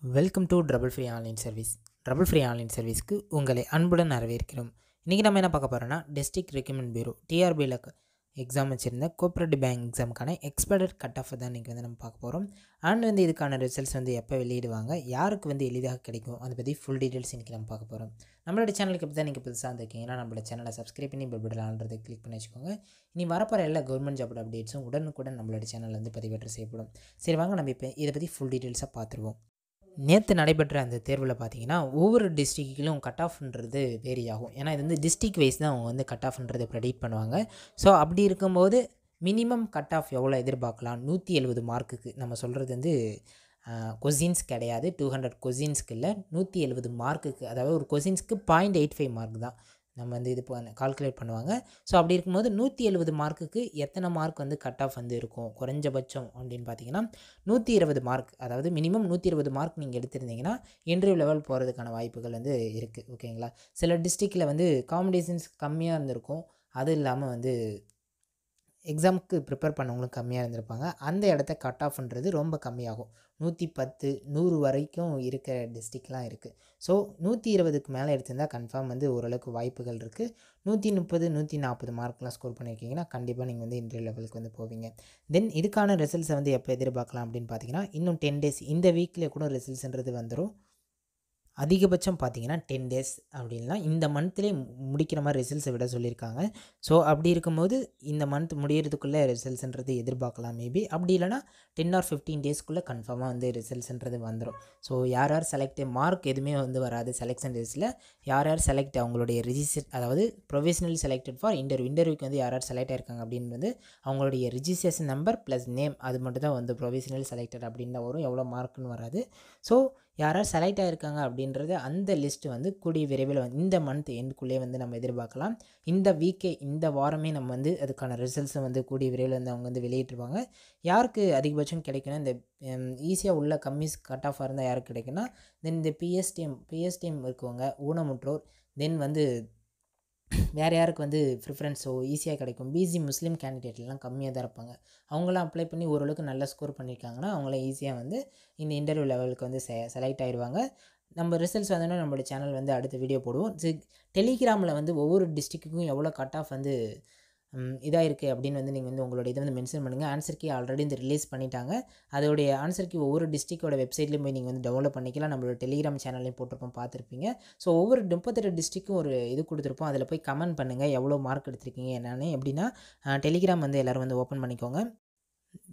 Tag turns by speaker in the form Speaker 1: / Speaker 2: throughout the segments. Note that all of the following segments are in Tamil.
Speaker 1: Welcome to trouble free online service. Trouble free online சர்வீஸ்க்கு உங்களை அன்புடன் வரவேற்கிறோம். இன்றைக்கி நம்ம என்ன பார்க்க போகிறோன்னா, டிஸ்ட்ரிக்ட் ரெக்ரூட்மெண்ட் பியூரோ டிஆர்பியில் எக்ஸாம் வச்சுருந்த கோஆப்ரேட்டிவ் பேங்க் எக்ஸாமுக்கான எக்ஸ்பெக்டட் கட் ஆஃப் தான் இன்றைக்கி நம்ம பார்க்க போகிறோம். அண்ட் இதுக்கான ரிசல்ட்ஸ் எப்போ வெளியிடுவாங்க, யாருக்கு எளிதாக கிடைக்கும், அதை பற்றி ஃபுல் டீட்டெயில்ஸ் இன்றைக்கி நம்ம பார்க்க போகிறோம். நம்மளோட சேனலுக்கு இப்போ தான் நீங்கள் புதுசாக இருந்திருக்கீங்கன்னா நம்மளோட சேனலை சப்ஸ்கிரைப் பண்ணி பெல் பட்டன் ஆல்ரெடி கிளிக் பண்ணி வச்சுக்கோங்க. இனி வரப்போகிற எல்லா கவர்மெண்ட் ஜாப் அப்டேட்ஸும் உடனுக்குடன் நம்மளோட சேனலில் பதிவேற்றம் செய்யப்படும். சரி வாங்க நம்ம இப்போ இதை பற்றி ஃபுல் டீட்டெயில்ஸாக பார்த்துருவோம். நேற்று நடைபெற்ற அந்த தேர்வில் பார்த்தீங்கன்னா ஒவ்வொரு டிஸ்ட்ரிக்ட்லையும் கட் ஆஃப்ன்றது வேரி ஆகும். ஏன்னா இது டிஸ்ட்ரிக் வைஸ் தான் அவங்க கட் ஆஃப்ன்றதை ப்ரெடிக்ட் பண்ணுவாங்க. ஸோ அப்படி இருக்கும்போது மினிமம் கட் ஆஃப் எவ்வளோ எதிர்பார்க்கலாம், 170 மார்க்குக்கு. நம்ம சொல்கிறது கொஸ்டின்ஸ் கிடையாது, 200 கொஸ்டின்ஸ்க்கு இல்லை, 170 மார்க்குக்கு. அதாவது ஒரு கொஸ்டின்ஸ்க்கு 0.85 மார்க் தான் நம்ம இது கால்குலேட் பண்ணுவாங்க. ஸோ அப்படி இருக்கும்போது 170 மார்க்குக்கு எத்தனை மார்க் கட் ஆஃப் இருக்கும் குறைஞ்சபட்சம் அப்படின்னு பார்த்தீங்கன்னா 120 மார்க். அதாவது மினிமம் 120 மார்க் நீங்கள் எடுத்திருந்தீங்கன்னா இன்டர்வியூ லெவல் போகிறதுக்கான வாய்ப்புகள் இருக்குது. ஓகேங்களா? சில டிஸ்ட்ரிக்டில் காம்படிஷன்ஸ் கம்மியாக இருந்திருக்கும். அது இல்லாமல் எக்ஸாமுக்கு ப்ரிப்பேர் பண்ணவங்களும் கம்மியாக இருந்திருப்பாங்க. அந்த இடத்த கட் ஆஃப்ன்றது ரொம்ப கம்மியாகும். 110 100 வரைக்கும் இருக்கிற டிஸ்ட்ரிக்ட்லாம் இருக்குது. ஸோ 120க்கு மேலே எடுத்திருந்தால் கன்ஃபார்ம் ஓரளவுக்கு வாய்ப்புகள் இருக்குது. 130 140 மார்க்லாம் ஸ்கோர் பண்ணியிருக்கீங்கன்னா கண்டிப்பாக நீங்கள் இன்டர்வியூ லெவலுக்கு போவீங்க. தென் இதுக்கான ரிசல்ட்ஸை எப்போ எதிர்பார்க்கலாம் அப்படின்னு பார்த்தீங்கன்னா இன்னும் 10 டேஸ், இந்த வீக்கில் கூட ரிசல்ட்ஸ்ன்றது வந்துடும். அதிகபட்சம் பார்த்தீங்கன்னா 10 டேஸ் அப்படின்னா இந்த மந்த்லேயே முடிக்கிற மாதிரி ரிசல்ட்ஸை விட சொல்லியிருக்காங்க. ஸோ அப்படி இருக்கும்போது இந்த மந்த் முடிகிறதுக்குள்ளே ரிசல்ட்ஸ்ன்றது எதிர்பார்க்கலாம் மேபி. அப்படி இல்லைனா 10 or 15 டேஸ்க்குள்ளே கன்ஃபார்மாக ரிசல்ட்ஸ்ன்றது வந்துடும். ஸோ யார் யார் செலக்ட் மார்க் எதுவுமே வராது செலெக்ஷன் டேஸில். யார் யார் செலக்ட் அவங்களுடைய ரிஜிஸ்டர், அதாவது ப்ரொவிஷனல் செலக்டட் ஃபார் இன்டர்வியூக்கு யார் யார் செலக்ட் ஆயிருக்காங்க அப்படின்னு அவங்களுடைய ரிஜிஸ்ட்ரேஷன் நம்பர் ப்ளஸ் நேம், அது மட்டும் தான் ப்ரொவிஷனல் செலக்டட் அப்படின்னு தான் வரும். எவ்வளோ மார்க்குன்னு வராது. ஸோ யார் யார் செலக்ட் ஆகிருக்காங்க அப்படின்றது அந்த லிஸ்ட்டு கூடிய விரைவில் இந்த மந்த் எண்டுக்குள்ளே நம்ம எதிர்பார்க்கலாம். இந்த வீக்கே, இந்த வாரமே நம்ம அதுக்கான ரிசல்ட்ஸை கூடிய விரைவில் அவங்க வெளியிட்டுருவாங்க. யாருக்கு அதிகபட்சம் கிடைக்குன்னா, இந்த ஈஸியாக உள்ள கம்மி கட் ஆஃபாக இருந்தால் யாருக்கு கிடைக்குன்னா, தென் இந்த பிஎஸ்டிஎம் இருக்கவங்க, ஊனமுற்றோர், தென் வேறு யாருக்கு ப்ரிஃபரன்ஸ் ஸோ ஈஸியாக கிடைக்கும். பிசி முஸ்லீம் கேண்டிடேட்லாம் கம்மியாக தான் இருப்பாங்க. அவங்களாம் அப்ளை பண்ணி ஓரளவுக்கு நல்லா ஸ்கோர் பண்ணியிருக்காங்கன்னா அவங்களாம் ஈஸியாக இந்த இன்டர்வியூ லெவலுக்கு செலக்ட் ஆகிடுவாங்க. நம்ம ரிசல்ட்ஸ் நம்மளோட சேனல் அடுத்த வீடியோ போடுவோம். டெலிகிராமில் ஒவ்வொரு டிஸ்ட்ரிக்ட்டுக்கும் எவ்வளோ கட் ஆஃப் இதாக இருக்குது அப்படின்னு நீங்கள் உங்களோட இதை மென்ஷன் பண்ணுங்கள். ஆன்சர் கீ ஆல்ரெடி ரிலீஸ் பண்ணிட்டாங்க. அதோடைய ஆன்சர் கீ ஒவ்வொரு டிஸ்ட்ரிக்டோட வெப்சைட்லேயும் போய் நீங்கள் டவுன்லோட் பண்ணிக்கலாம். நம்மளோட டெலிகிராம் சேனல்லையும் போட்டிருப்போம், பார்த்துருப்பீங்க. ஸோ ஒவ்வொரு 38 டிஸ்ட்ரிக்கும் ஒரு இது கொடுத்துருப்போம். அதில் போய் கமெண்ட் பண்ணுங்கள் எவ்வளோ மார்க் எடுத்திருக்கீங்க என்னென்னு. எப்படின்னா டெலிகிராம் எல்லோரும் ஓப்பன் பண்ணிக்கோங்க.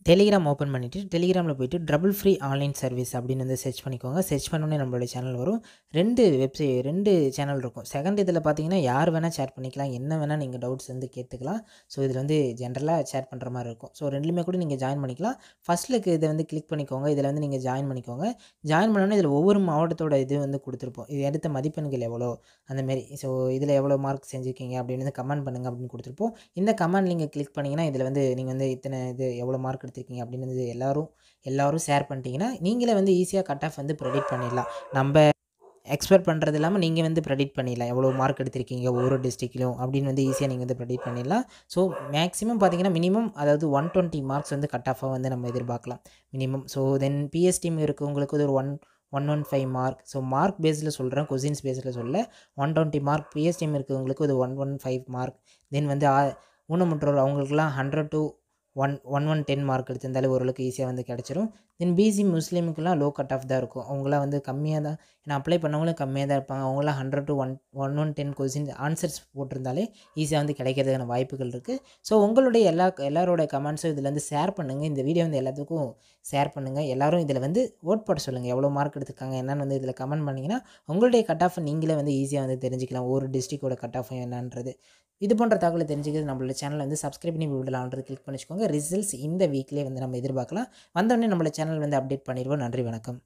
Speaker 1: டெலிகிராம் ஓப்பன் பண்ணிவிட்டு டெலிகிராமில் போய்ட்டு ட்ரபிள் ஃப்ரீ ஆன்லைன் சர்வீஸ் அப்படின்னு சர்ச் பண்ணிக்கோங்க. சர்ச் பண்ணோன்னே நம்மளோட சேனல் வரும். 2 சேனல் இருக்கும். செகண்ட் இதில் பார்த்தீங்கன்னா யார் வேணால் ஷேர் பண்ணிக்கலாம், என்ன வேணால் நீங்கள் டவுட்ஸ் கேட்டுக்கலாம். ஸோ இதில் ஜென்ரலாக ஷேர் பண்ணுற மாதிரி இருக்கும். ஸோ ரெண்டுலேயுமே கூட நீங்கள் ஜாயின் பண்ணிக்கலாம். ஃபஸ்ட்டில் இதை கிளிக் பண்ணிக்கோங்க. இதில் நீங்கள் ஜாயின் பண்ணிக்கோங்க. ஜாயின் பண்ணோன்னே இதில் ஒவ்வொரு மாவட்டத்தோட இது கொடுத்துருப்போம். இது எடுத்த மதிப்பெண்கள் எவ்வளோ அந்தமாரி. ஸோ இதில் எவ்வளோ மார்க் செஞ்சுருக்கீங்க அப்படின்னு கமெண்ட் பண்ணுங்கள் அப்படின்னு கொடுத்துருப்போம். இந்த கமெண்ட் நீங்கள் கிளிக் பண்ணிங்கன்னா இதில் நீங்கள் இத்தனை எவ்வளோ மார்க் எடுத்திருக்கீங்க அப்படின்னு எல்லாரும் ஷேர் பண்ணிட்டீங்கன்னா நீங்களே ஈஸியாக கட் ஆஃப் ப்ரெடிக்ட் பண்ணிடலாம். நம்ம எக்ஸ்பெக்ட் பண்ணுறது இல்லாமல் நீங்கள் ப்ரெடிக்ட் பண்ணிடலாம் எவ்வளோ மார்க் எடுத்திருக்கீங்க ஒவ்வொரு டிஸ்ட்ரிக்ட்லையும் அப்படின்னு ஈஸியாக நீங்கள் ப்ரெடிக்ட் பண்ணிடலாம். ஸோ மேக்ஸிமம் பார்த்தீங்கன்னா மினிமம், அதாவது 120 மார்க்ஸ் கட் ஆஃபாக நம்ம எதிர்பார்க்கலாம் மினிமம். ஸோ தென் பிஎஸ்டிஎம் இருக்கவங்களுக்கு ஒரு 115 மார்க். ஸோ மார்க் பேஸில் சொல்கிறேன், கொஸ்டின்ஸ் பேஸில் சொல்ல. 120 மார்க். பிஎஸ்டிஎம் இருக்கவங்களுக்கு ஒரு 115 மார்க். தென் ஊனமுற்றோர் அவங்களுக்குலாம் 100 to 110 மார்க் எடுத்திருந்தாலே ஓரளவுக்கு ஈஸியாக கிடச்சிரும். தென் பிசி முஸ்லீமுக்குலாம் லோ கட் ஆஃப் தான் இருக்கும். அவங்களாம் கம்மியாக தான், ஏன்னா அப்ளை பண்ணவங்களும் கம்மியாக தான் இருப்பாங்க. அவங்களாம் 100 to 110 கொஸ்டின் ஆன்சர்ஸ் போட்டிருந்தாலே ஈஸியாக கிடைக்கிறதுக்கான வாய்ப்புகள் இருக்குது. ஸோ உங்களுடைய எல்லாரோட கமெண்ட்ஸும் இதில் ஷேர் பண்ணுங்கள். இந்த வீடியோ எல்லாத்துக்கும் ஷேர் பண்ணுங்கள். எல்லோரும் இதில் ஓட் போட சொல்லுங்கள் எவ்வளோ மார்க் எடுத்துருக்காங்க என்னென்னு இதில் கமெண்ட் பண்ணிங்கன்னா உங்களுடைய கட் ஆஃப் நீங்களே ஈஸியாக தெரிஞ்சுக்கலாம் ஒவ்வொரு டிஸ்ட்ரிக்டோட கட் ஆஃப் என்னன்றது. இது போன்ற தகவலை தெரிஞ்சுக்கிறது நம்மளோட சேனல் சப்ஸ்கிரைப் பண்ணி விடலான்றது கிளிக் பண்ணிச்சுக்கோங்க. ரிசல்ட்ஸ் இந்த வீக்லேயே நம்ம எதிர்பார்க்கலாம். வந்தோடனே நம்மளோட சேனல் அப்டேட் பண்ணிடுவோம். நன்றி, வணக்கம்.